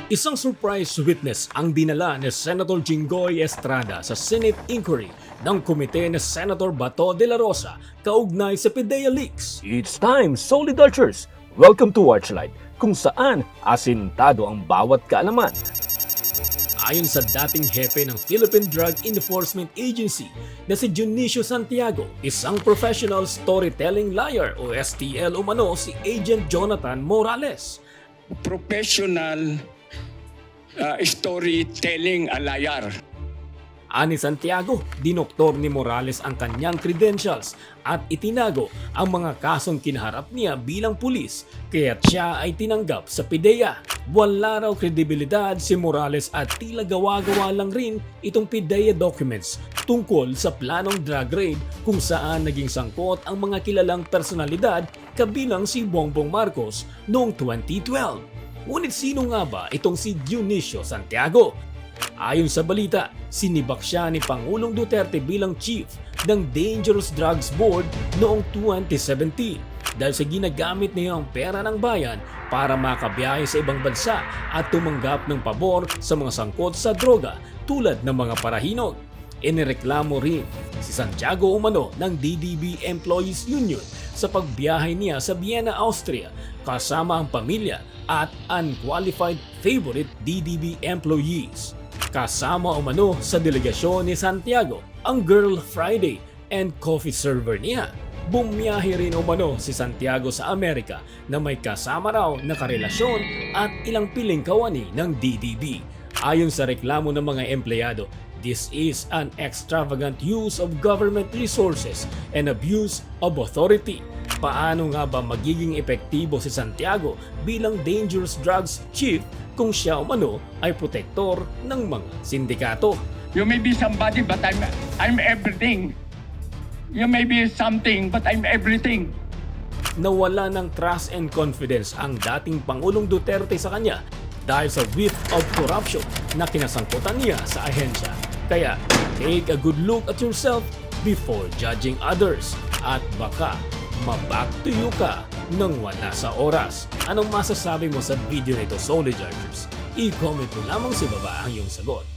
Isang surprise witness ang dinala ni Senator Jinggoy Estrada sa Senate inquiry ng komite ni Senator Bato de la Rosa kaugnay sa PIDEA leaks. It's time, Solid Archers! Welcome to Watchlight, kung saan asintado ang bawat kaalaman. Ayon sa dating hepe ng Philippine Drug Enforcement Agency na si Dionisio Santiago, isang professional storytelling liar o STL umano si Agent Jonathan Morales. Professional storytelling a liar. Ani Santiago, dinoktor ni Morales ang kanyang credentials at itinago ang mga kasong kinaharap niya bilang pulis kaya't siya ay tinanggap sa PIDEA. Wala raw kredibilidad si Morales at tila gawa-gawa lang rin itong PIDEA documents tungkol sa planong drug raid kung saan naging sangkot ang mga kilalang personalidad kabilang si Bongbong Marcos noong 2012. Ngunit sino nga ba itong si Dionisio Santiago? Ayon sa balita, sinibak siya ni Pangulong Duterte bilang chief ng Dangerous Drugs Board noong 2017 dahil sa ginagamit niya ang pera ng bayan para makabiyahe sa ibang bansa at tumanggap ng pabor sa mga sangkot sa droga tulad ng mga parahinog. Inireklamo rin si Santiago umano ng DDB Employees Union sa pagbiyahe niya sa Vienna, Austria kasama ang pamilya at unqualified favorite DDB employees. Kasama umano sa delegasyon ni Santiago ang Girl Friday and coffee server niya. Bumiyahe rin umano si Santiago sa Amerika na may kasama raw na karelasyon at ilang piling kawani ng DDB. Ayon sa reklamo ng mga empleyado, this is an extravagant use of government resources and abuse of authority. Paano nga ba magiging epektibo si Santiago bilang dangerous drugs chief kung siya umano ay protektor ng mga sindikato? You may be somebody but I'm everything. You may be something but I'm everything. Nawala ng trust and confidence ang dating Pangulong Duterte sa kanya dahil sa whiff of corruption na kinasangkutan niya sa ahensya. Kaya take a good look at yourself before judging others at baka ma-back to you ka nang wala sa oras. Anong masasabi mo sa video nito, Solid Archers? I-comment mo lamang sa baba ang iyong sagot.